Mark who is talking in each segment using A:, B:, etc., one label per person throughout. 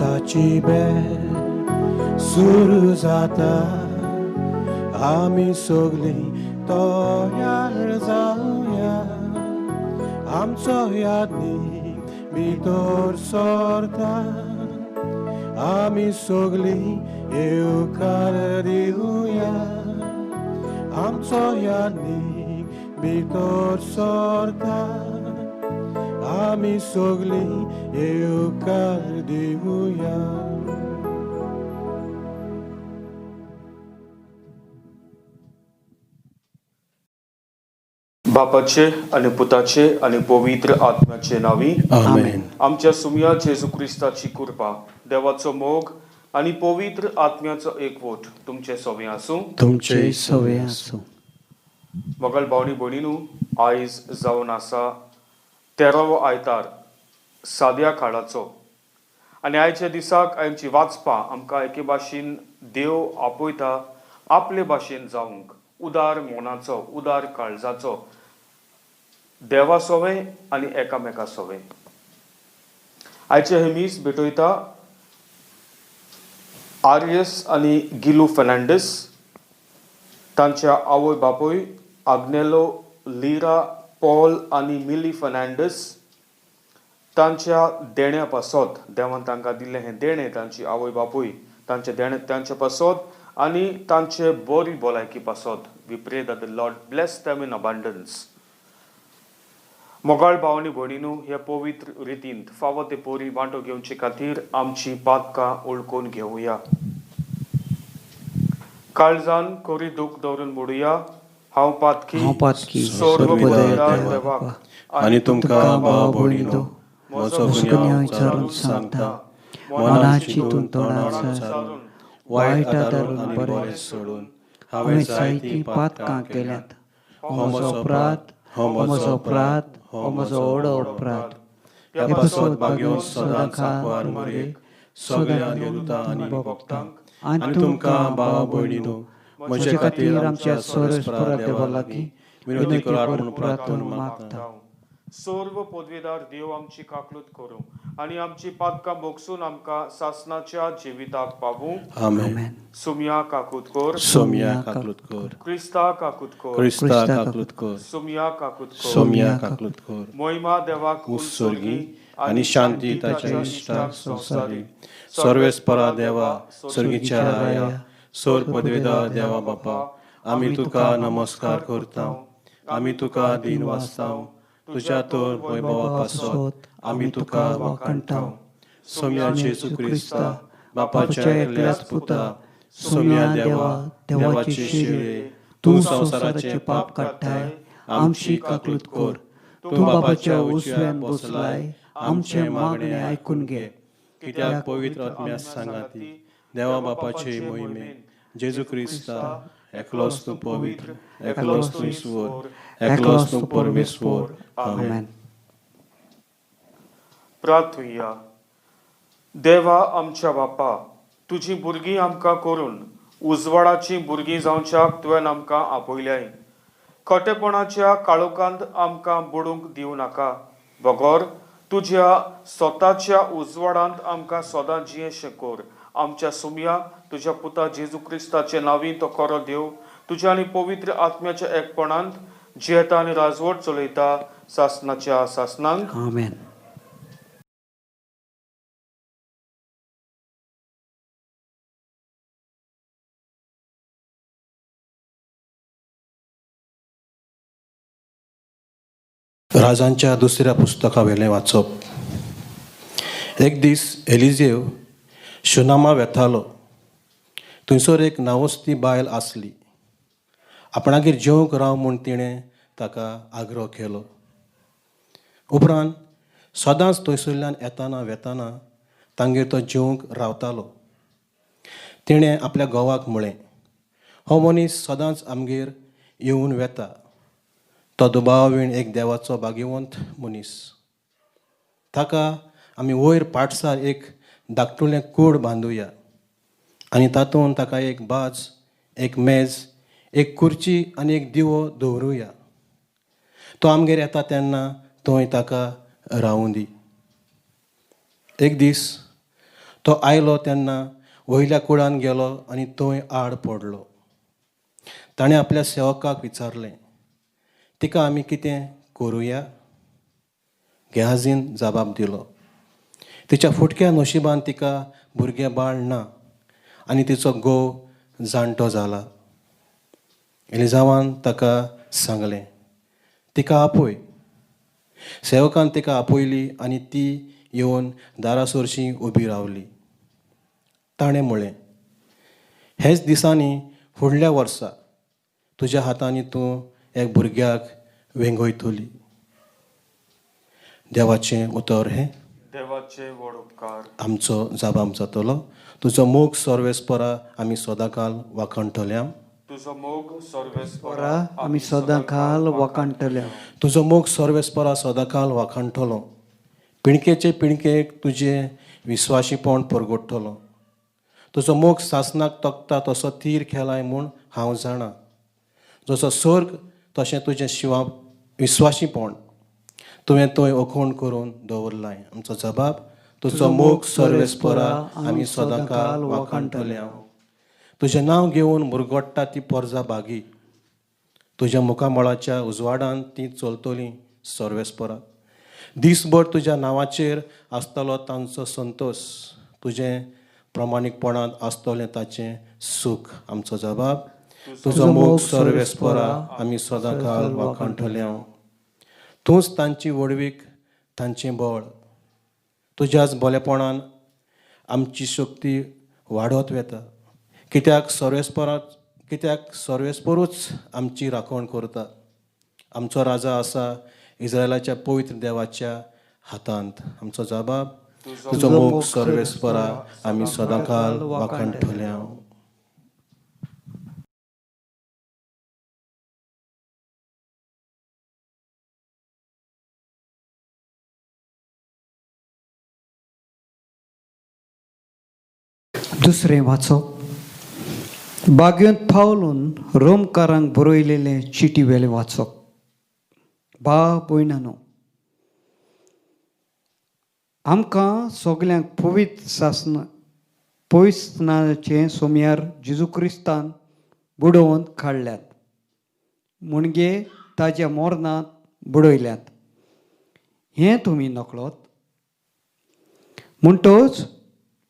A: दिसाची बेळ सुरू जाता आमी सगळीं तयार जावया आमचो यादनीक भितर सरता आमी सगळीं येवकार दिवया आमचो यादनीक भितर सरता आमी सगळीं येवकार दिवया.
B: बापाचे आणि पुताचे आणि पवित्र आत्म्याचे नावी
A: आमेन.
B: आमच्या सुमया जेजू क्रिस्ताची कृपा देवाचो मोग आणि पवित्र आत्म्याचो एकवट तुमचे सवे आसूं.
A: तुमचे सवे आसूं.
B: मोगल भावनी भयणीनू, आयज जावन आसा 13वो आयतार साद्या काळाचो आनी आयच्या दिसाक आमची वाचपां आमकां एके भाशेन देव आपयता आपले भाशेन जावंक उदार मोनाचो उदार काळजाचो देवा सोवे आनी एकामेका सोवे. आयचे हे मीस भेटयता आर्यस आनी गिलू फर्नांडीस, तांच्या आवय बापूय आग्नेलो लिरा पॉल आनी मिली फर्नांडीस, तांच्या देण्या पासत देवान तांकां दिल्लें हें देणें तांची आवय बापूय तांचे देणे तांचे पासत आनी तांचे बरी भलायकी पासत. वी प्रे that the Lord bless them in abundance. मोगाळ भावनी भयणीनू, हे पवित्र रितीन फावो ते पोरी वांटो घेवचे खातीर आमची पातकां ओळखून घेवया. काळजान कोरी दूख दवरून मोडुया. हांव पातकी सर्व पदार्थ देवाक
A: आनी तुमकां भाव भयणीनो म्हजो गुन्यांव विचारून सांगता. मनाची चिंतून तोंडार सारून वायट आदारून आनी बरें सोडून हांवें जायतीं पातकां केल्यात. हो म्हजो अपराध, हो म्हजो अपराध, हो म्हजो व्हडो अपराध. ह्या पासत भाग्यो सदांच सांकवार मोरयेक सगळ्या देवतां आनी भक्तांक आनी तुमकां भाव भयणीनो म्हजे खातीर आमच्या सर्वेस्परा देवा लागीं विनोदी करात म्हूण प्रार्थना मागता.
B: सर्व पदवीदार देव आमची काकलूत करूं आनी आमची पातकां भोगसून आमकां सासणाच्या जिविताक पावूं.
A: आमेन.
B: सुमया काकूत कर,
A: सोम्या काकलूत कर.
B: क्रिस्ता काकूत कर,
A: क्रिस्ता काकलूत कर.
B: सुमया काकूत कर.
A: सोम्या काकलूत कर.
B: मोहिमा देवाक
A: उत्सर्गी आनी शांती ताच्या इश्टाक संवसारी. सर्वेस्परा देवा, सर्गीच्या राया, सर पदवीदार देवा बापा, आमी तुका नमस्कार करता. आमी तुका दिन वाजताव. तुज्या तर वैभवा पासत आमी तुका वाखणटाव. सोम्या जेजू क्रिस्ता, बापाच्या एकल्याच पुता, सोम्या देवा, देवाची शिळे, तूं संवसाराचे पाप काडटाय, आमची काकलूत कर. तूं बापाच्या उजव्यान बसलाय, आमचे मागणे आयकून घे. कित्याक पवित्र आत्म्या सांगाती देवा बापाचे मोहिमेन जेजू क्रिस्ता, एकलोच तूं पवित्र, एकलोच तूं ईश्वर, एकलोच तूं परमेश्वर. आमेन.
B: प्रार्थुया. देवा आमच्या बापा, तुजी भुरगीं आमकां करून उजवाडाची भुरगीं जावच्याक तुवें आमकां आपयल्याय. खोटेपणाच्या काळोखांत आमकां बुडूंक दिवं नाका. बगोर तुज्या स्वताच्या उजवाडांत आमकां सदां जियेशें कर. आमच्या सुमया तुज्या पुता जेजू क्रिस्ताचे नांवी तो खरो देव तुज्या आनी पवित्र आत्म्याच्या एकपणांत जियेता आनी राजवट चलयता सासणाच्या सासणांक.
A: आमेन. राजांच्या दुसऱ्या पुस्तका वेलें वाचप. एक दीस एलिजेव शुनामा वेतालो. थंयसर एक नावस्ती बायल आसली. आपणागेर जेवंक राव म्हूण तिणें ताका आग्रो केलो. उपरांत सदांच थंयसरल्यान येताना वेताना तांगेर तो जेवंक रावतालो. तिणें आपल्या घोवाक म्हळें, हो मनीस सदांच आमगेर येवन वेता. तो दुबावीण एक देवाचो भाग्यवंत मनीस. ताका आमी वयर पाठसार एक धाकटुलें कूड बांदुया आनी तातूंत ताका एक बाज, एक मेज, एक खुर्ची आनी एक दिवो दवरुया. तो आमगेर येता तेन्ना थंय ताका रावूं दी. एक दीस तो आयलो तेन्ना वयल्या कुळान गेलो आनी थंय आड पडलो. ताणें आपल्या सेवकाक विचारलें, तिका आमी कितें करुया? गेहाजीन जबाब दिलो, तिच्या फुटक्या नशिबान तिका भुरगें बाळ ना आनी तिचो घोव जाणटो जाला. एलिजावान ताका सांगलें, तिका आपय. सेवकान तिका आपयली आनी ती येवन दारासोरशी उबी रावली. ताणें म्हळें, हेच दिसांनी फुडल्या वर्सा तुज्या हातांनी तूं एक भुरग्याक वेंगयतली. देवाचें उतर हें.
B: देवाचे व्हड उपकार.
A: आमचो जबाब जातलो, तुजो मोग सर्वेस्परा आमी सदांकाल वाखणटल्या.
B: तुजो मोग सर्वेस्परा
C: परा आमी सदांकाल वखाणटले.
A: तुजो मोग सर्वेस्परा सदांकाल वाखणटलो. पिणकेचे पिणकेक तुजें विस्वाशीपण परगडटलो. तुजो मोग सासणाक तोखता तसो तीर केलाय म्हूण हांव जाणा. जसो सर्ग तशें तुजें विस्वाशीपण तुवें थंय अखोण करून दवरलाय. आमचो जबाब, तुजो मोग सर्वेस्परा आमी सदांकाल वाखणटल्या. तुजें नांव घेवन मुरगोडटा ती पोरजां बागी. तुज्या मुखामळाच्या उजवाडान ती चलतलीं सर्वेस्परा. दिसभर तुज्या नांवाचेर आसतलो तांचो संतोश. तुजें प्रमाणीकपणांत आसतलें ताचें सूख. आमचो जबाब, तुजो मोग सर्वेस्परा आमी सदांकाल वाखणटल्या. तूंच तांची वडवीक, तांचें बळ. तुज्याच बलेपणान आमची शक्ती वाडत वता. कित्याक सर्वेस्परूच आमची राखण करता. आमचो राजा आसा इस्रायलाच्या पवित्र देवाच्या हातांत. आमचो जबाब, तुजो मोग सर्वेस्परा आमी सदांकाल वाखणटल्या.
C: दुसरें वाचप. बागेंत पावलून रोमकारांक बरयलेलें चिटी वेलें वाचप. भयणानो, आमकां सगल्यांक पवित्र स्नानाचे सोमयार जेजू क्रिस्तान बुडोवन काडल्यात. मुणगे ताच्या मोरणांत बुडयल्यात. हें तुमी नकळत. म्हणटच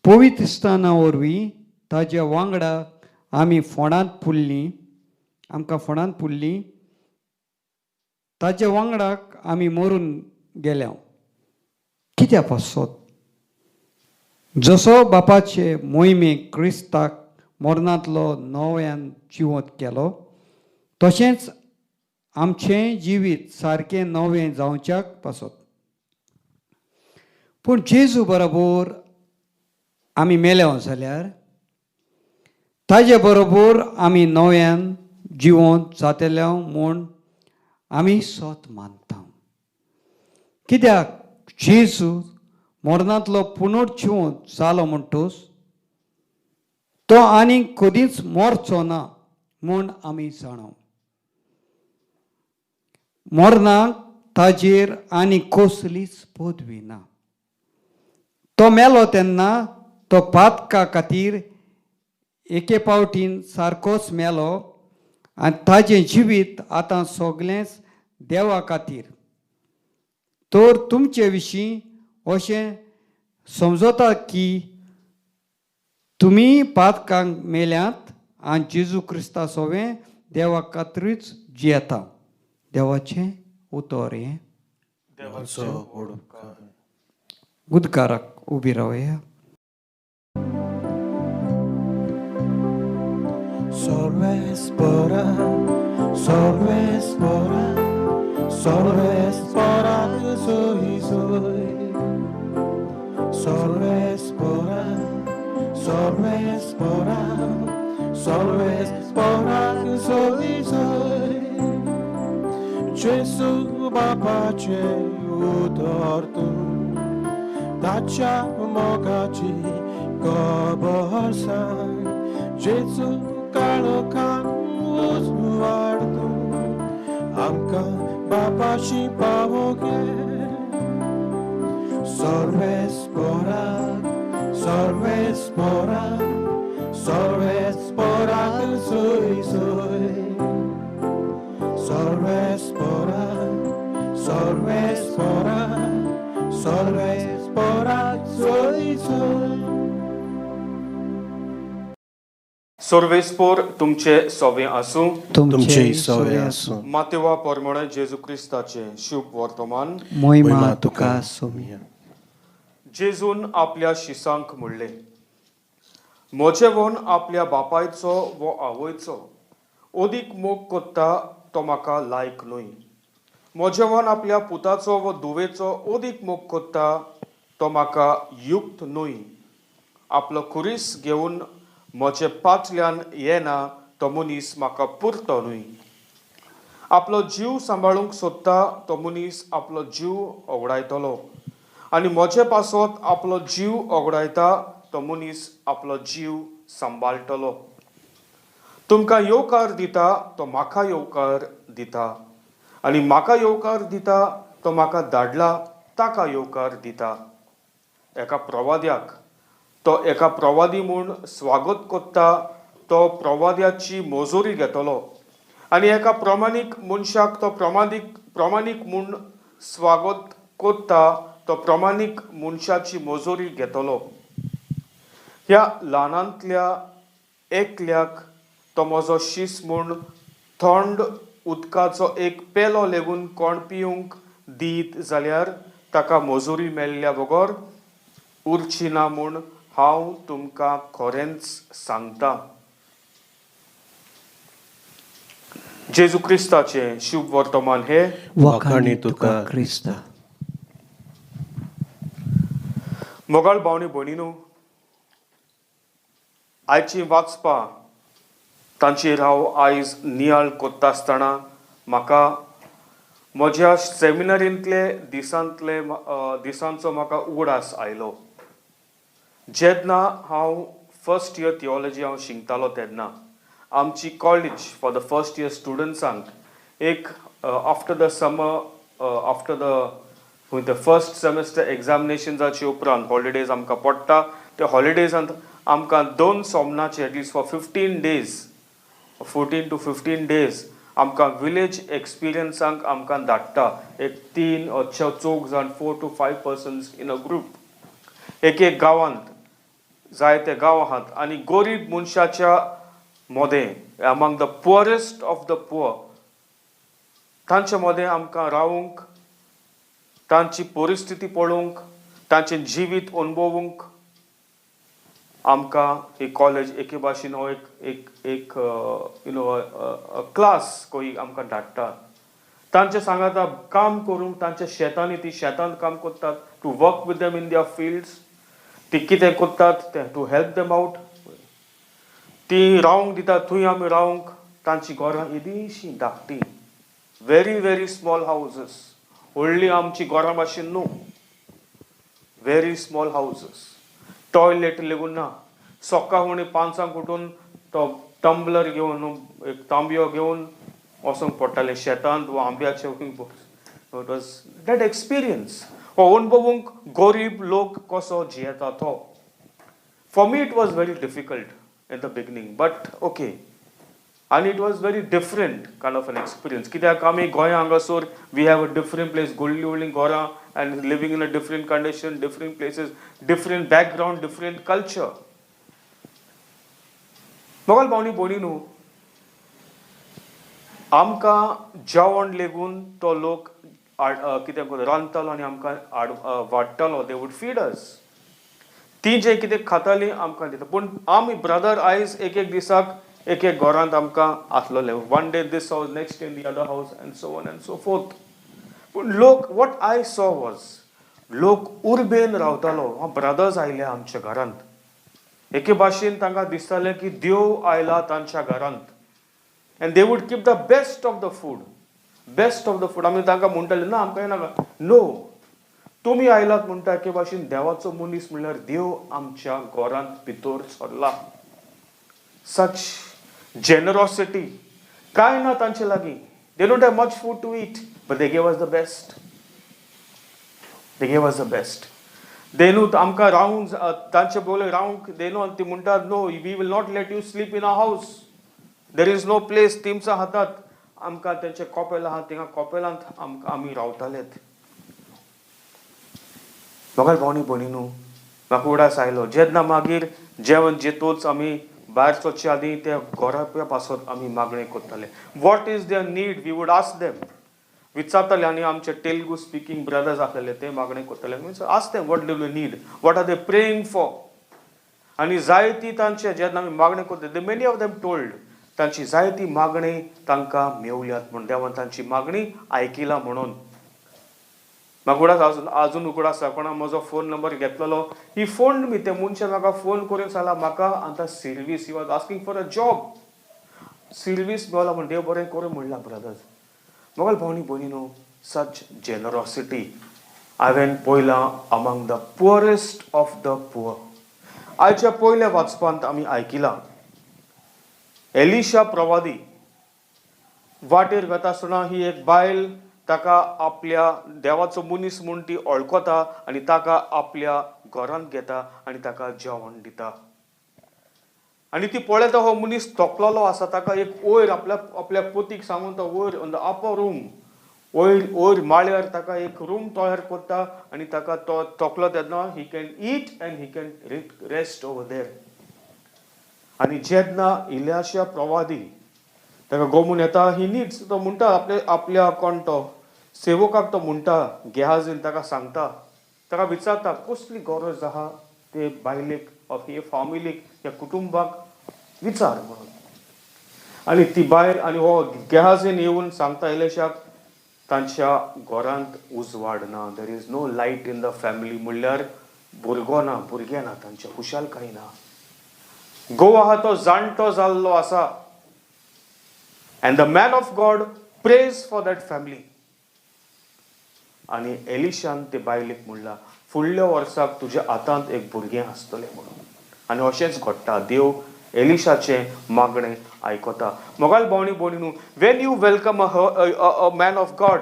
C: पवित्र स्नाना वरवीं ताच्या वांगडा आमकां फोंडांत पुरलीं. ताच्या वांगडाक आमी मरून गेल्या. कित्या पासत? जसो बापाचे मोहिमेक क्रिस्ताक मरणांतलो नव्यान जिवंत केलो, तशेंच आमचें जिवीत सारकें नवें जावच्याक पासत. पूण जेजू बरोबर आमी मेल्या जाल्यार ताजे बरोबर आमी नव्यान जिवंत जातल्या म्हूण आमी सोत मानता. कित्याक जेजू मरणांतलो पुनर्जिवंत जालो म्हणटच तो आनीक कधीच मरचो ना म्हूण आमी जाणा. मरणाक ताजेर आनीक कसलीच पदवी ना. तो मेलो तेन्ना तो पातका खातीर एके पावटीन सारकोच मेलो आनी ताजें जिवीत आतां सगळेंच देवा खातीर. तर तुमचे विशीं अशें समजता की तुमी पातकांक मेल्यांत आनी जेजू क्रिस्ता सोवें देवा खातीरच जियेता. देवाचें उतर हें. उदकाराक उबी रावया.
A: Sorvespora, sorvespora, sorvespora, soy. Sorvespora, sorvespora, sorvespora, soy. Gesù bapace utortu, dacia mogaci goborsan. Gesù काळोखान उजवाड आमकां बापाशी पावोगे. Sorvespora, Solvespora sui sui. Solvespora, solvespora, solvespora sui sui.
B: सर्वेस्पोर तुमचे सोवे आसूं.
A: तुमचे सवे आसूं.
B: मातेवा परमणे जेजू क्रिस्ताचे शुभ वर्तमान.
C: मोहिमा तुका सोमी.
B: जेजून आपल्या शिसांक म्हणले, म्हजे वोन आपल्या बापायचो वो आवयचो ओदीक मोग कोत्ता तो म्हाका लायक न्हय. म्हजे वोन आपल्या पुताचो वो धुवेचो ओदीक मोग कोत्ता तो म्हाका युक्त न्हय. आपलो खुरीस घेवन म्हजे पाटल्यान येना तो मनीस म्हाका पुरतो न्हय. आपलो जीव सांबाळूंक सोदता तो मनीस आपलो जीव ओगडायतलो, आनी म्हजे पासत आपलो जीव ओगडायता तो मनीस आपलो जीव सांबाळटलो. तुमकां येवकार दिता तो म्हाका येवकार दिता, आनी म्हाका येवकार दिता तो म्हाका धाडला ताका येवकार दिता. एका प्रवाद्याक तो एका प्रवादी म्हूण स्वागत कोत्ता तो प्रवाद्याची मोजोरी घेतलो, आनी एका प्रमाणीक मनशाक तो प्रमाणीक म्हूण स्वागत कोत्ता तो प्रमाणीक मनशाची मोजोरी घेतलो. ह्या ल्हानांतल्या एकल्याक तो म्हजो शीस म्हूण थंड उदकाचो एक पेलो लेगून कोण पिवंक दीत जाल्यार ताका मोजोरी मेळ्ळ्या बगर उरची ना म्हूण हांव तुमकां खरेंच सांगता. जेजू क्रिस्ताचे शुभ वर्तमान हे
C: वखाणी तुका क्रिस्ता.
B: मोगाळ भावनी भयणीनो, आयची वाचपा तांचेर हांव आयज नियाळ कोत्ता आसतना म्हाका म्हज्या सेमिनरींतले दिसांचो म्हाका उगडास आयलो. जेन्ना हांव फर्स्ट इयर थियोलॉजी हांव शिकतालो तेन्ना आमची college for the first year स्टुडंट्सांक एक after the summer after the first semester एग्जामिनेशन्साचे उपरांत हॉलिडेज आमकां पडटा. त्या हॉलिडेजांत आमकां 2 सोमनाचे at least for 15 days 14 to 15 days आमकां विलेज एक्सपिरियन्सांक आमकां धाडटा. एक 3 or 4 जाण 4 to 5 persons in a group. एक गांवांत जायते गांव आहात आनी गरीब मनशाच्या मोदें among the poorest of the poor तांचे मोदें आमकां रावूंक, तांची परिस्थिती पळोवंक, तांचें जिवीत अणभवूंक आमकां ही कॉलेज एके भाशेन हो एक क्लास कोई आमकां धाडटा. तांचे सांगाता काम करूंक तांच्या शेतांनी ती शेतांत काम करतात, to work with them in their fields. ती कितें करतात ते टू हेल्प देम आउट. ती रावंक दितात, थंय आमी रावंक. तांची घरां इल्लीशीं धाकटी, व्हेरी व्हेरी स्मॉल हावजीस. व्हडली आमची घरां भाशेन न्हू, very small houses. Toilet lagoon ना. सकाळ फुडें 5 उठून तो टंबलर घेवन एक तांबयो घेवन वचूंक पडटालें शेतांत वा आंब्याचे इट वॉज दॅट एक्सपिरियन्स. हो अणभवूंक गरीब लोक कसो जियेता तो. For me it was very difficult in the beginning, but okay. आनी it was very different kind of an experience. कित्याक आमी गोंया हांगासर we have a different place, व्हडलीं व्हडलीं घरां and living in a different condition, different places, different background, different culture. मोगाल भावनी भयणीनो, आमकां जेवण लेगून तो लोक कितें रांदतालो आनी आमकां वाडटालो. दे वूड फीड अस. ती जें कितें खातालीं आमकां दिता. पूण आमी ब्रदर आयज एक दिसाक एक घरांत आमकां आसलोले. One day this house, next day in the other house and so on and so forth. पूण लोक वॉट आय सॉ वॉज लोक उर्बेन रावतालो. ब्रदर्स आयले आमच्या घरांत. एके भाशेन तांकां दिसतालें की देव आयला तांच्या घरांत. And they wood keep the best of the food, best of the food. आमी तांकां म्हणटाले ना आमकां येनाका. नो, तुमी आयलात म्हणटा एके भाशेन देवाचो मनीस म्हणल्यार देव आमच्या घरांत भितर सरला. सच जेनरॉसिटी कांय ना तांचे लागीं. They don't have much food to eat, but they gave us the best. They gave us the best. देनूत आमकां रावंक तांचे बोले रावंक देनो ती म्हणटात no we will not let you sleep in a house there is no place तेमच्या हातात आमकां तेंचे कॉपेल आहा थिंगा कॉपेलांत आमी रावतालेत. म्हाका भावनी भयणीनो म्हाका उडास आयलो जेन्ना मागीर जेवण जेतूच आमी भायर सरचे आदी ते घरा पासत आमी मागणें करताले. What is there need we would ask them. विचारताले आनी आमचे तेलुगू स्पिकींग ब्रदर्स आसलेले ते मागणें करताले. Means ask them what do you need what are they praying for. आनी जायती तांचे जेन्ना आमी मागणें करता they many of them told तांची जायती मागणी तांकां मेवल्यात म्हणून देवान तांची मागणी आयकिला म्हणून. म्हाका उगडास आजून उगडास आसा कोणा म्हजो फोन नंबर घेतलेलो ही फोन मी ते मनशान म्हाका फोन करून सांगला म्हाका आतां service he was asking for a job service Mewla म्हण देव बरें करूं म्हणलां ब्रदर्स. मोगल भावनी भयणीनो सच जेनरॉसिटी हांवें पळयलां among the poorest of the poor. आयच्या पयल्या वाचपांत आमी आयकिलां एलिशा प्रवादी वाटेर वता आसतना ही एक बायल ताका आपल्या देवाचो मनीस म्हूण ती वळखता आनी ताका आपल्या घरांत घेता आनी ताका जेवण दिता. आनी ती पळयता हो मनीस तोकलेलो आसा ताका एक वयर आपल्या पतीक सांगून तो वयर ऑन द अपर रूम वयर माळ्यार ताका एक रूम तयार करता आनी ताका तो तोकलो तेन्ना he can eat and he can rest over there. आनी जेन्ना इलियाशा प्रवादी ताका गोमून येता ही नीड्स तो म्हणटा आपल्या कोण तो सेवकाक तो म्हणटा गेहाजीन ताका सांगता ताका विचारता कसली गरज आहा ते बायलेक ऑफ हे फॅमिलीक ह्या कुटुंबाक विचार म्हणून. आनी ती बायल आनी हो गेहाजीन येवन सांगता एलिशाक तांच्या घरांत उजवाड ना there is no light in the family म्हणल्यार भुरगो ना भुरगें ना तांच्या खुशालकाय ना. घोव आहा तो जाणटो जाल्लो आसा and the man of God praise for that family. आनी एलिशान ते बायलेक म्हणला फुडल्या वर्साक तुज्या हातांत एक भुरगें आसतलें म्हणून. आनी अशेंच घडटा देव एलिशाचें मागणें आयकता. मोगाल भावनी भयणीनो when you welcome a man of God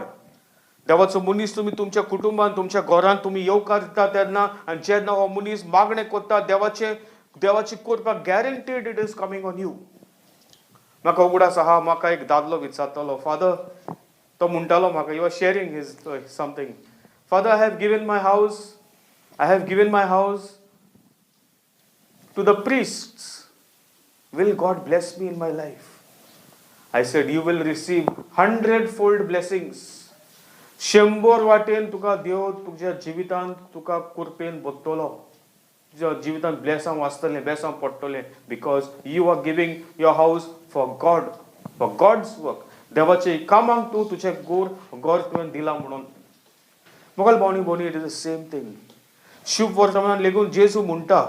B: देवाचो मनीस तुमी तुमच्या कुटुंबान तुमच्या घरांत तुमी येवकार दिता तेन्ना आनी जेन्ना हो मनीस मागणें करता देवाची कृपा guaranteed it is coming on you. म्हाका उगडास आहा म्हाका एक दादलो विचारतलो फादर तो म्हणटालो म्हाका you are sharing his something father I have given my house to the priests will God bless me in my life? I said you will receive 100-fold blessings. 100 वाटेन तुका देव तुज्या जिवितांत तुका कुरपेन भरतलो तुज्या जिवितांत ब्लेसांव आसतलें ब्लेसांव पडटलें because you are giving your house for God for God's work. देवाचे कामांक तूं तुजें घर तुवें दिलां म्हणून. मोगल भावनी भयणी it is the same thing. शुभ वर्तमान लेगून जेजू म्हणटा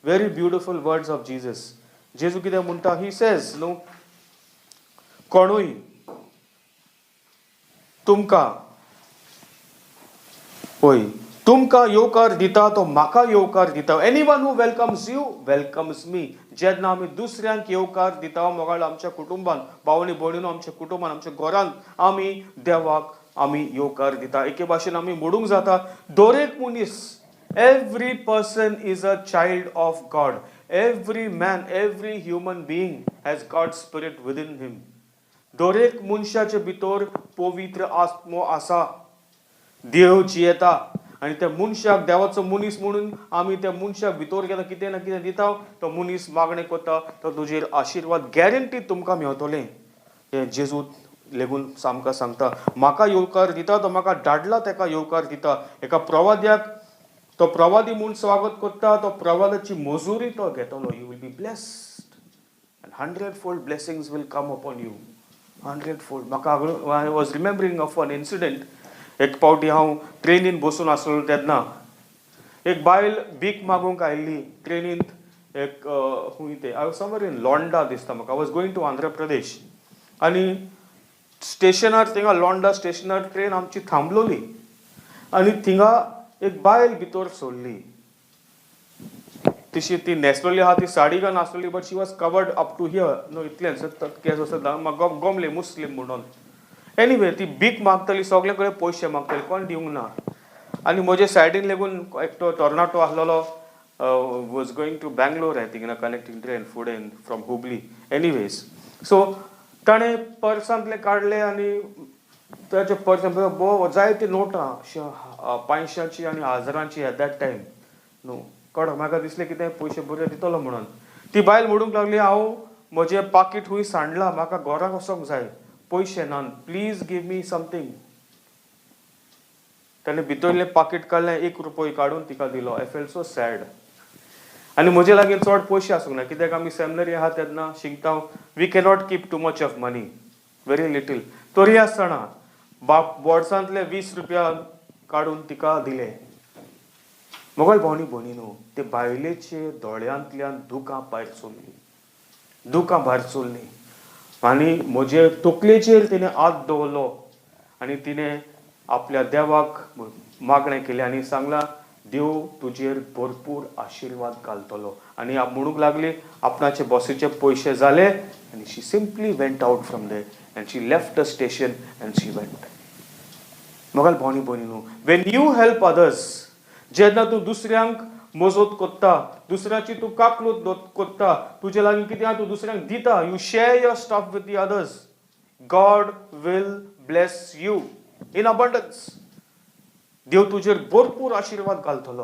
B: very beautiful words of Jesus. जेजू कितें म्हणटा ही सेज न्हू कोणूय तुमकां येवकार दिता तो म्हाका येवकार दिता. Anyone who welcomes you welcomes me. जेन्ना आमी दुसऱ्यांक येवकार दिता मोगाळ आमच्या कुटुंबान भावनी भयणीनो आमच्या कुटुंबान आमच्या घरांत आमी देवाक आमी येवकार दिता. एके भाशेन आमी म्हणूंक जाता दरेक मनीस every person is a child of God. Every man, every human being has God's spirit within him. दरेक मनशाचे भितर पवित्र आत्मो आसा देव जियेता आनी त्या मनशाक देवाचो मनीस म्हणून आमी त्या मनशाक भितर गेलो कितें ना कितें दिता तो मनीस मागणें करता तो तुजेर आशिर्वाद गॅरंटी तुमकां मेवतलें. हें जेजू लेगून आमकां सांगता म्हाका येवकार दिता तो म्हाका धाडला तेका येवकार दिता. एका प्रवाद्याक तो प्रवादी म्हूण स्वागत करता तो प्रवादाची मजुरी तो घेतलो. You will be blessed and 100-fold blessings will come upon you 100-fold. म्हाका I was remembering of one incident. एक पावटी हांव ट्रेनीन बसून आसलो तेन्ना एक बायल भीक मागूंक आयिल्ली ट्रेनींत एक खूंय तें I was somewhere in Londa दिसता म्हाका. I was going to Andhra Pradesh आनी स्टेशनार थिंगा लोंडा स्टेशनार ट्रेन आमची थांबलोली आनी थिंगा एक बायल भितर सोडली. तशी ती न्हेसलेली आहा ती साडी काय नासलेली but she was covered up to here no इतलेंच केस म्हाका गोमले मुस्लीम म्हणून. एनीवे ती भीक मागतली सगळे कडेन पयशे मागतली कोण दिवंक ना आनी म्हजे सायडीन लेगून एकटो टोर्नाटो आहलोलो was going to Bangalore I think in a connecting train फुडें फ्रॉम हुबली एनीवेज सो ताणें पर्सांतले काडले आनी ताचे पर्सान जायती नोटां 500ची आनी 1000ची एट दॅट टायम न्हू कळ्ळें म्हाका दिसलें कितें पयशे बरे दितलो म्हणून ती बायल म्हणूंक लागली हांव म्हजें पाकीट खूंय सांडलां म्हाका घरा वचोंक जाय पयशे नान प्लीज गिव मी समथींग ताणें भितरलें पाकीट काडलें 1 रुपयो काडून तिका दिलो आय फेल्ट सो सॅड आनी म्हजे लागीं चड पयशे आसूंक ना कित्याक आमी सेमिनरी आहा तेन्ना शिकता we cannot keep too much of money very little तरी आसतना बोर्सांतले 20 रुपया काडून तिका दिले मोगल भावनी भयणीनो ते बायलेचे दोळ्यांतल्यान दुकां भायर सरलीं आनी म्हजे तकलेचेर तिणें हात दवरलो आनी तिणें आपल्या देवाक मागणें केलें आनी सांगलां देव तुजेर भरपूर आशिर्वाद घालतलो आनी म्हणूंक लागली आपणाचे बसीचे पयशे जाले आनी she simply went out from there and she left the station and she went मोगल भावनी भयणीनो वेन यू हेल्प अदर्स जेन्ना तूं दुसऱ्यांक मजत कोत्ता दुसऱ्याची तूं काकलूत कोत्ता तुजे लागीं कितें तूं दुसऱ्यांक दिता you share your stuff with the others God will bless you in abundance देव तुजेर भरपूर आशिर्वाद घालतलो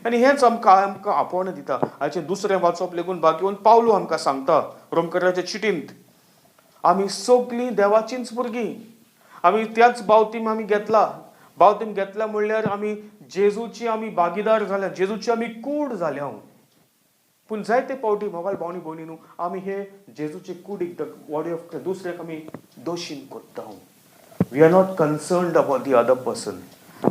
B: आनी हेंच आमकां आपोवणें दिता हाचें दुसरें वाचप लेगून बाकी पावलो आमकां सांगता रोमकाराच्या चिटींत आमी सगळीं देवाचींच भुरगीं आमी त्याच बावतीम आमी घेतला म्हणल्यार आमी जेजूची आमी भागीदार जाल्या जेजूची आमी कूड जाल्या पूण जायते फावटी मोबायल भावनी भयणीनो आमी हे जेजूचे कुडीक बॉडी ऑफ दुसऱ्याक आमी दोशीन कोत्ता we are not concerned about the other person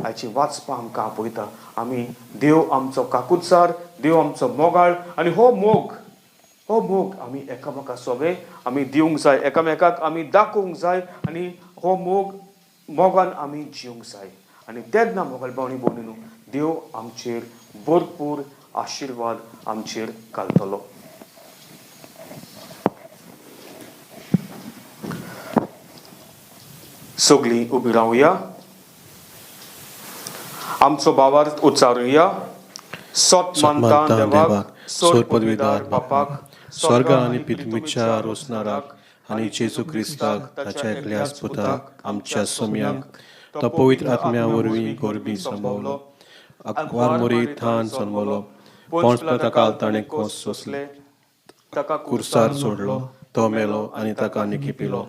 B: हाची वाचपाक आमकां आपयता आमी देव आमचो काकूतसार देव आमचो मोगाळ आनी हो मोग आमी एकामेकाक सगळे आमी दिवंक जाय एकामेकाक आमी दाखोवंक जाय आनी हो मोगान आमी जिवंक जाय आनी तेन्ना मोगाल भावनी भयणीनो देव आमचेर भरपूर आशिर्वाद आमचेर घालतलो सगळीं उबी रावया आमचो भावार्थ उच्चारुया सोत मानता देवाक सोड पदवीदार बापाक
A: स्वर्गा आनी पृथ्वीच्या रोसणाराक आनी जेजू क्रिस्ताक ताच्या एकल्याच पुताक आमच्या सोम्याक तो पवित्र आत्म्या वरवीं गोरबी संभवलो अकवार मोरी थान जन्मलो पोंच पिलाताकाल ताणें कोस सोंसले
B: ताका
A: कुर्सार सोडलो तो मेलो आनी ताका निखिपिलो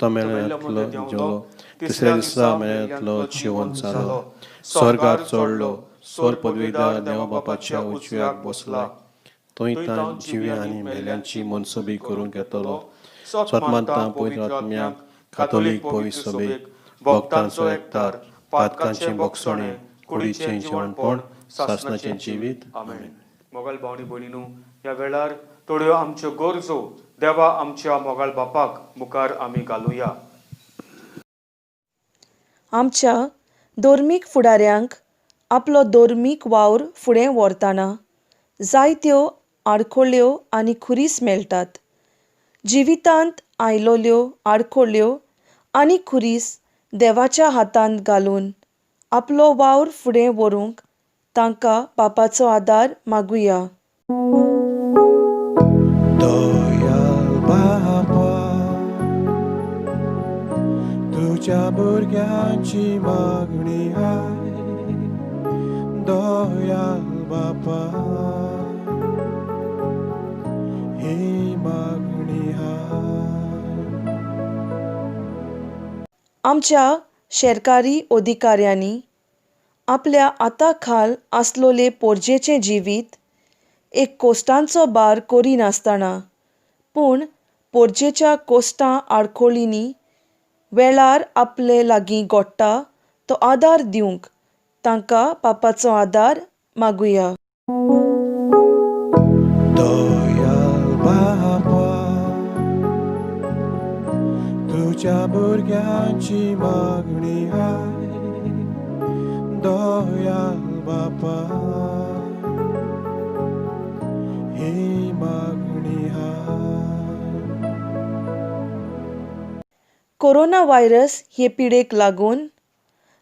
A: तो मेळ्यांतलो जेवलो तिसऱ्या दिसा मेळ्यांतलो जिवंत जालो स्वर्गार चडलो स्वर पदवीदार देवा बापाच्या उजव्याक बसला थंय ताण जिवे आनी मेल्यांची मनसुबी करून घेतलो स्वतमानता पवित्र आत्म्याक कातोलीक पवित्र सभेक भक्तांचो एकठार पातकांचें बोगसणें कुडीचें जेवणपण सासणाचें जिवीत
B: आमेन मोगाल भावनी भयणीनो ह्या वेळार थोड्यो आमच्यो गरजो देवा आमच्या मोगाल बापाक मुखार आमी घालुया
D: आमच्या धर्मीक फुडाऱ्यांक आपलो धर्मीक वावर फुडें व्हरतना जायत्यो आडखळ्यो आनी खुरीस मेळटात जिवितांत आयलोल्यो आडखळ्यो आनी खुरीस देवाच्या हातांत घालून आपलो वावर फुडें व्हरूंक तांकां बापाचो आदार मागुया
A: दयाल बापा तुज्या भुरग्यांची मागणी आय दयाल बापा ही मागणी आय
D: आमच्या शेरकारी अधिकाऱ्यांनी आपल्या आताखाल आसलोले पोरजेचें जिवीत एक कोश्टांचो बार करिनासतना पूण पोरजेच्या कोश्टां आडखळींनी वेळार आपले लागीं घोडटा तो आदार दिवंक तांकां बापाचो आदार मागुया
A: दयाल बापा तुज्या भुरग्यांची मागणी आय दयाल बापा ही मागणी आय
D: कोरोना व्हायरस हे पिडेक लागून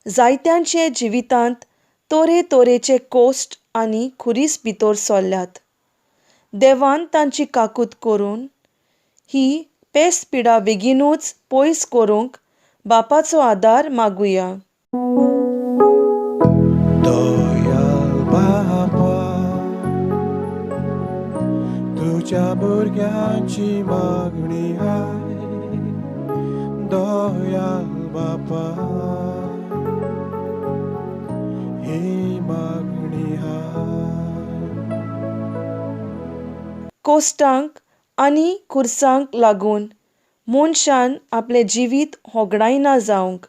D: जायत्यांचे जिवितांत तोरेचे कोश्ट आनी खुरीस भितर सरल्यात. देवान तांची काकूत करून ही पेस पिडा बेगीनूच पयस करूंक बापाचो आदार मागुया.
A: दयाल बापा, तुझ्या भुरग्यांची मागणी आय. दयाल बापा, ही मागणी आय.
D: कोश्टांक आनी खुर्सांक लागून मनशान आपलें जिवीत होगडायना जावंक,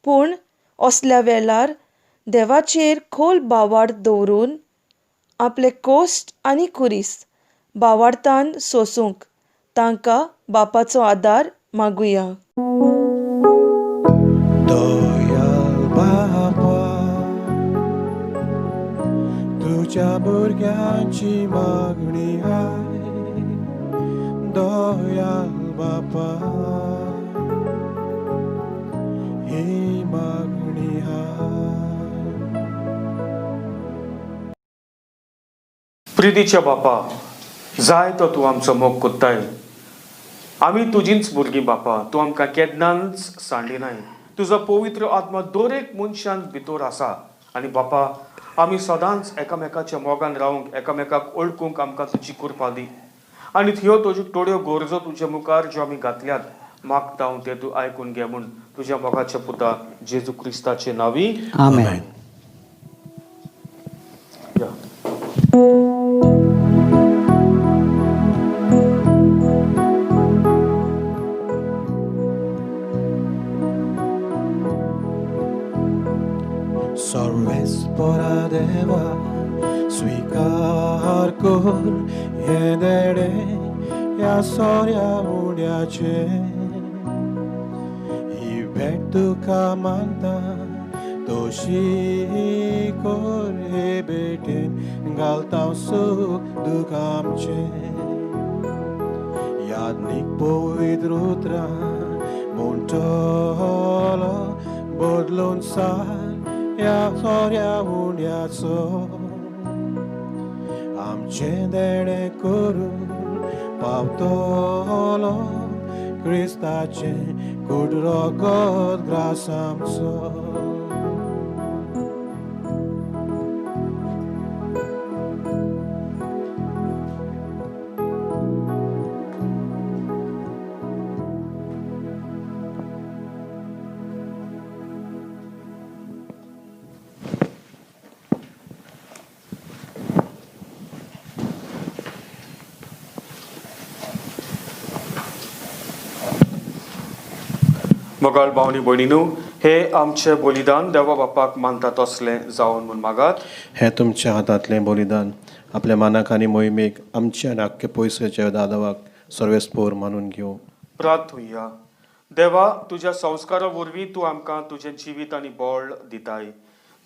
D: पूण असल्या वेळार देवाचेर खोल बावार्द दवरून आपले कोश्ट आनी खुरीस बावार्थान सोसूंक तांकां बापाचो आदार मागुया.
A: दयाल बापा, तुझ्या भुरग्यांची मागणी आय. दयाल बापा, ही मागणी आय.
B: प्रितीच्या बापा, जाय तो तूं आमचो मोग कोत्ताय. आमी तुजींच भुरगीं बापा. तूं आमकां केन्नाच सांडिनाय. तुजो पवित्र आत्मा दर एक मनशान भितर आसा. आनी बापा, आमी सदांच एकामेकाच्या मोगान रावंक, एकामेकाक ओळखूंक आमकां तुजी कृपा दी. आनी ह्यो थोड्यो गरजो तुज्या मुखार ज्यो आमी घातल्यात मागता हांव ते तूं आयकून घे म्हूण तुज्या मोगाच्या पुता जेजू क्रिस्ताचे नांवी.
C: आमेन.
B: या.
A: सर्वेस्परा देवा, स्वीकार कर हे देणे ह्या सोऱ्या उड्याचे. ही भेट तुका मानता तोशी कर हे भेटेन घालता सूख दूख आमचे. यादनीक पवित्र उतरां म्हणटलो बदलून सार ह्या सोऱ्या उड्याचो. आमचे देणे करून पावतलो क्रिस्ताचे कुडरगत ग्रास आमचो.
B: मोगाळ भावनी भयणीनो, हे आमचे बलिदान देवा बापाक मानता तसलें जावन म्हूण मागात.
A: हे तुमच्या हातांतलें बलिदान आपल्या मानाक आनी मोहिमेक आमच्या नाक्य पयसेच्या दादवाक सर्वेस्पोर मानून घेवं.
B: प्रार्थुया. देवा, तुज्या संस्कारा वरवीं तूं आमकां तुजें जिवीत आनी बळ दिताय.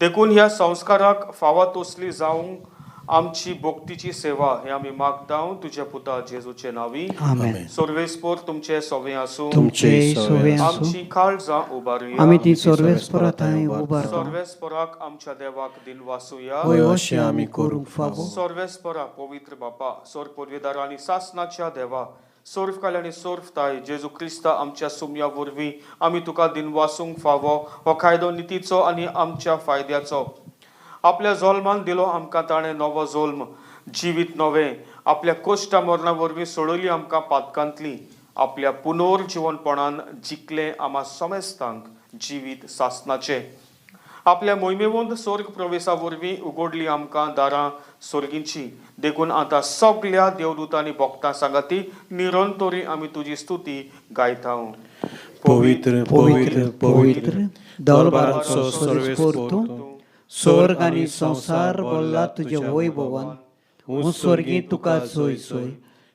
B: देखून ह्या संस्काराक फावा तसली जावंक आमची भक्तीची सेवा हे आमी मागता तुज्या पुता जेजूचे नांवी.
C: आमेन.
B: सर्वेस्पोर तुमचे सोवे आसूं.
C: तुमचे सोवे आसूं.
B: आमची काळजां उबारुया.
C: आमी ती सर्वेस्परात उबारता.
B: सर्वेस्पराक आमच्या देवाक दिन वासुया.
C: होय, अशें आमी करूंक फावो.
B: सर्वेस्परा पवित्र बापा, सोर पदवीदार आनी सासणाच्या देवा, सोर्फकाल आनी सोर्फताय जेजू क्रिस्ता आमच्या सुमया वरवीं आमी तुका दिन वासूंक फावो. हो कायदो नितीचो आनी आमच्या फायद्याचो. आपल्या जल्मान दिलो आमकां ताणें नवो जल्म, जिवीत नवें. आपल्या कोश्टा मरणा वरवीं सोडली आमकां पातकांतली. आपल्या पुनर्जीवनपणान जिखलें आम्हा समेस्तांक जिवीत सासणाचें. आपल्या मोहिमेवंत स्वर्ग प्रवेशा वरवीं उगडली आमकां दारां स्वर्गींची. देखून आतां सगळ्या देवदूतांनी भक्तां सांगाती निरंतरी आमी तुजी स्तुती गायता.
A: पवित्र पवित्र पवित्र दरबाराचो सर्वेस्पोर तूं.
C: स्वर्ग आनी संसार बोल्ला तुज्या वैभवान. हूं स्वर्गी तुका सोय सोय.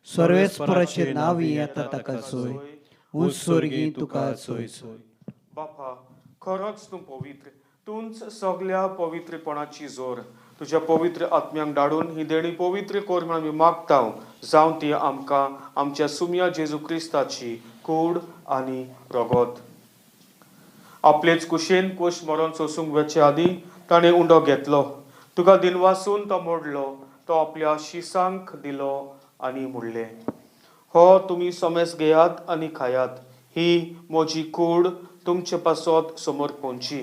C: सर्वेस्पराचे नांवी येता ताका सोय. हूं स्वर्गी तुका सोय सोय.
B: बापा, खरोच तूं पवित्र. तूंच सगळ्या पवित्रपणाची जोर. तुज्या पवित्र आत्म्यांक धाडून ही देणी पवित्र कर म्हूण आमी मागता. जावं ती आमकां आमच्या सुमया जेजू क्रिस्ताची कूड आनी रगत. आपलेच कुशेन कुश मरण सोसूंक वेचे आदी ताणें उंडो घेतलो. तुका दिनवासून तो मोडलो, तो आपल्या शिसांक दिलो आनी म्हणलें, हो तुमी सोमेस घेयात आनी खायात, ही म्हजी कूड तुमचे पासत समर्पणची.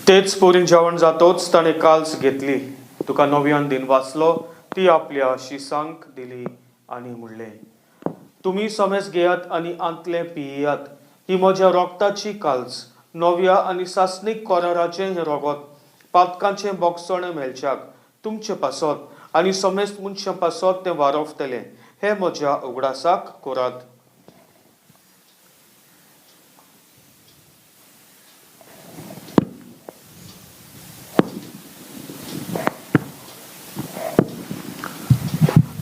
B: तेच पोरीन जेवण जातोच ताणें काल्स घेतली, तुका नव्यान दिन वाचलो, ती आपल्या शिसांक दिली आनी म्हणलें, तुमी सोमेस घेयात आनी आंतले पियेयात, ही म्हज्या रोगताची काल्स, नव्या आनी सासणीक कोराराचें हें रोगत, पातकांचें बोगसण मेलच्याक तुमचे पासत आनी सोमेस मनशां पासत तें वारोवतलें, हें म्हज्या उगडासाक करात.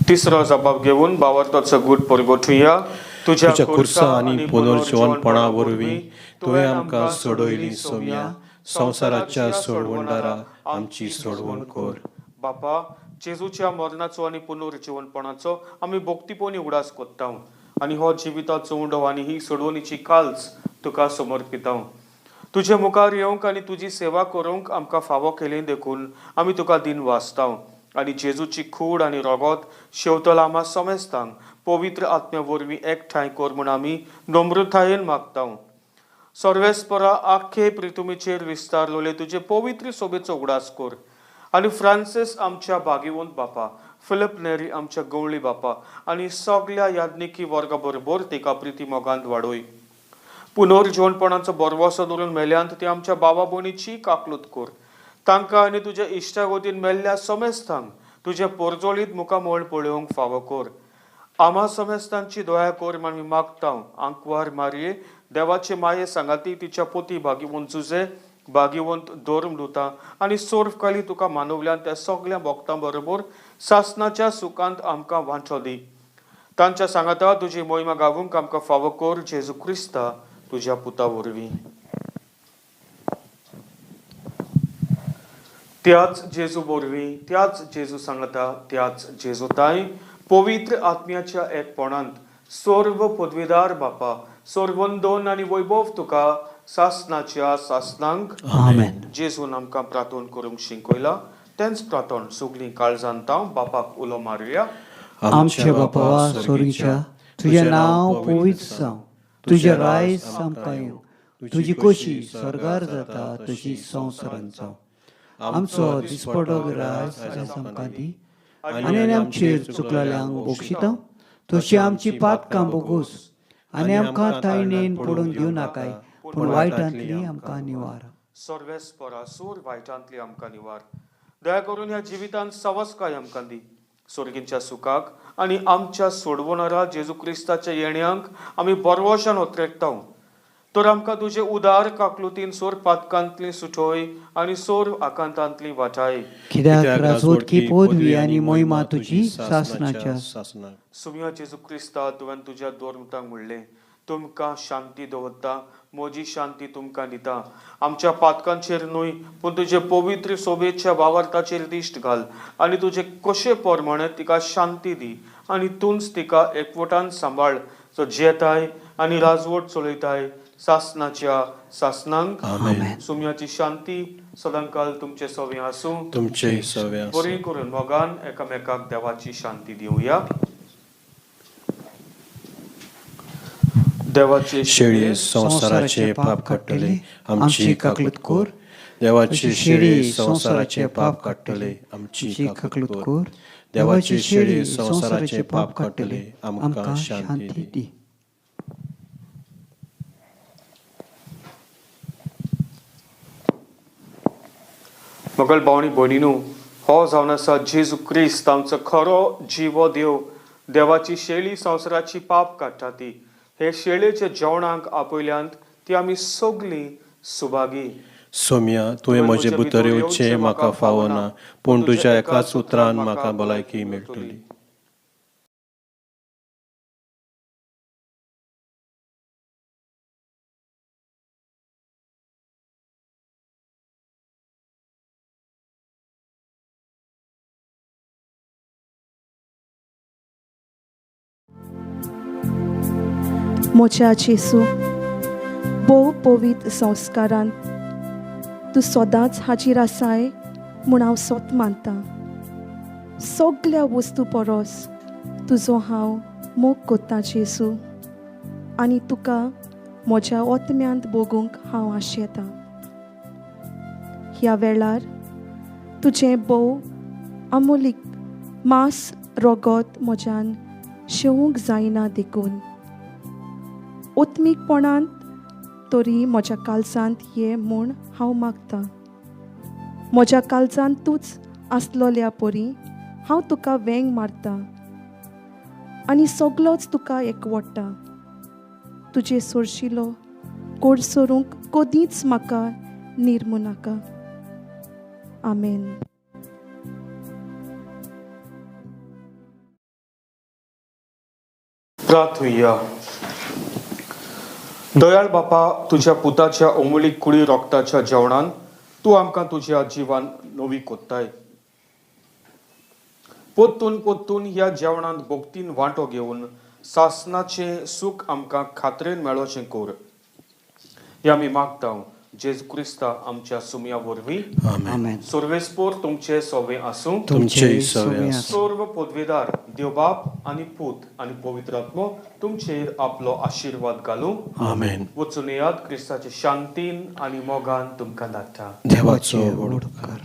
B: तिसरो जबाब घेवन भावार्थाचो गूट परगोठुया.
A: तुझ्या खुर्सा आनी पुनर्जीवनपणा वरवीं तुवें आमकां सोडयली सोम्या, संवसाराच्या सोडवणदारा आमची सोडवण कर.
B: बापा, जेजूच्या मरणाचो आनी पुनर्जीवनपणाचो आमी भोक्तीपोवनी उगडास कोत्ता आनी हो जिविताचो उंडो आनी ही सोडवणीची काल्स तुका समर्पिता. तुजे मुखार येवंक आनी तुजी सेवा करूंक आमकां फावो केलें देखून आमी तुका दिन वाचता आनी जेजूची खूड आनी रोगोत शेवतल आमा सोमेस्तांक पवित्र आत्म्या वरवीं एकठांय कर म्हूण आमी नम्रतायेन मागता. सर्वेस्परा आख्खे पृथ्वीचेर विस्तारलोले तुजे पवित्र सोबेचो उगडास कर आनी फ्रांसीस आमच्या भागिवंत बापा, फिलिप नेरी आमच्या गवळी बापा आनी सगळ्या याज्ञिकी वर्गा बरोबर तिका प्रिती मोगांत वाडोय. पुनर्जीवनपणाचो बरवसो धरून मेल्यांत ते आमच्या भावा भयणीची काकलूत कर. तांकां आनी तुज्या इश्टागोतीन मेल्ल्या सोमेस्तांक तुजे पोरजोळीत मुखामोळ पळोवंक फावो कर. आमा सोमेस्तांची दया कर म्हण आमी मागता. आंकवार मारये, देवाचे माये सांगाती, तिच्या पोती भागिवंत जुजे, भागिवंत धर्म दुता आनी सोर्फकाली तुका मानवल्यान त्या सगळ्या भक्तां बरोबर सासणाच्या सुखांत आमकां वांटो दी. तांच्या सांगाता तुजी मोहिमा गावूंक आमकां फावो कर, जेजू क्रिस्ता तुज्या पुता वरवीं. त्याच जेजू वरवीं, त्याच जेजू सांगता, त्याच जेजूताय पवित्र आत्म्याच्या एकपणांत सर्व पदवीदार बापा, सर्वंदोन आनी वैभव तुका सासणाच्या सासणांक
C: आमेन.
B: जेजून आमकां प्रार्थना करूंक शिकयला. तेंच प्रार्थना सगळीं काळजांत बापाक उलो मारुया.
C: आमचे बापा स्वर्गीच्या, तुझे नाव पवित्र जावं, तुझे रायज आमकां येवं, तुजी खोशी स्वर्गार जाता तशी संवसारांत जावं. आमचो दिसपडो रायज आज आमकां दी आनी आमचेर चुकलेल्यांक बक्षिता, तशी आमची पातकां बोगूस आनी आमकां तायणेन पडून दिवं नाकाय, पूण वायटांतली आमकां निवार.
B: सर्वेस्परा सूर वायटांतली आमकां निवार. दया करून ह्या जिवितांत सवस्काय आमकां दी. स्वर्गीच्या सुखाक आनी आमच्या सोडवणारा जेजू क्रिस्ताच्या येण्याक आमी बरवशान उतरेकता. तर आमकां तुजे उदार काकलुतीन सोर पातकांतली सुटोय आनी सोर आकांतांतली वाटाय.
C: कित्याक राजवटकी पदवी आनी मोहिमा तुजी सासणाच्या.
B: सुम्या जेजू क्रिस्ता, तुवें तुज्या दोरमतांक म्हणलें, तुमकां शांती दवरता, म्हजी शांती तुमकां दिता. आमच्या पातकांचेर न्हय, पूण तुजे पवित्र सोबेच्या वावरताचेर दिश्ट घाल आनी तुजे कशे पोरमणे तिका शांती दी आनी तूंच तिका एकवटान सांबाळ, जो जेताय आनी राजवट चलयताय सासणाच्या सासणांक. सुम्याची शांती सदांकाल तुमचे सवे आसूं.
A: तुमचे सवे
B: बरी करून मोगान एकामेकाक देवाची शांती दिवया. देवाचे
A: शेळी संसाराचे पाप काडटले आमची काकलूत कर. देवाची शेळी संसाराचे पाप काडटले आमची काकलूत कर. देवाची शेळी संसाराचे पाप काडटले आमकां शांती दी.
B: मोगल भावनी भयणीनो, हो जावन आसा जेजू क्रिस्त आमचो खरो जिवो देव. देवाची शेळी संवसाराची पाप काडटा ती. हे शेळेच्या जेवणाक आपयल्यांत ती आमी सगळीं सुभागी.
A: सोम्या, तुवें म्हजे भितर येवचें म्हाका फावना, पूण तुज्या एकाच उतरान म्हाका भलायकी मेळटली.
D: म्हज्या जेसू भोव पवित्र संस्कारांत तूं सदांच हाजीर आसाय म्हूण हांव सोत मानतां. सगळ्या वस्तू परस तुजो हांव मोग कोत्तां जेसू, आनी तुका म्हज्या ओतम्यांत बोगूंक हांव आशेतां. ह्या वेळार तुजें भोव अमोलीक मांस रोगोत म्हज्यान शेवूंक जायना देखून. ओत्मीकपणांत तरी म्हज्या काळजांत ये म्हूण हांव मागतां. म्हज्या काळजांत तूंच आसलोल्या परी हांव तुका वेंग मारतां आनी सगळोच तुका एकवडटा. तुजे सोरशिलो कोड सोरूंक कदींच म्हाका निर्मू नाका. आमेन.
B: प्रार्थुया. दयाळ बापा, तुझ्या पुताच्या ओमळीक कुडी रोगताच्या जेवणान तूं आमकां तुज्या जिवान नवी कोत्ताय. पोत्तून ह्या जेवणांत भोगतीन वांटो घेवन सासणाचें सूख आमकां खात्रेन मेळोचें कोर. हे आमी मागतां जेजू क्रिस्ता आमच्या सुमया वरवीं.
C: आमेन.
B: सर्वेस्पोर तुमचे सोवे आसूं.
A: तुमचेय सवे
B: सर्व पदवेदार देवबाप आनी पूत आनी पवित्र आत्मो तुमचेर आपलो आशिर्वाद घालूं.
A: आमेन.
B: वचून येयात क्रिस्ताचे शांतीन आनी मोगान तुमकां धाडटा.
A: देवाचो वडकार.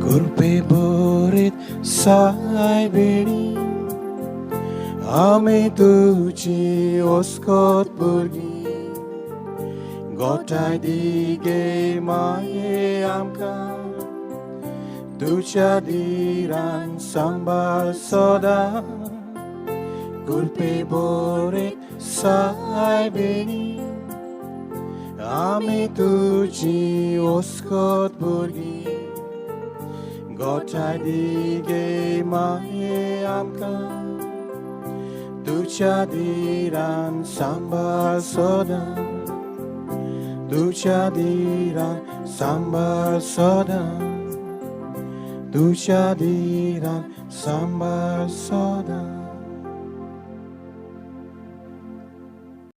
A: कृपे भरीत सायबेणी आमी तुजी ओस्कोत भुरगीं, गोठाय दी गे माये आमकां तुज्या दिरान सांबाळ सदां. कृपे भरीत सायबेणी आमी तुजी ओस्कोत भुरगीं, गोठाय दी गे माये आमकां तुज्या दिरान सांबाळ सदां. तुज्या दिरान सांबाळ सदां. तुज्या दिरान सांबाळ सदां.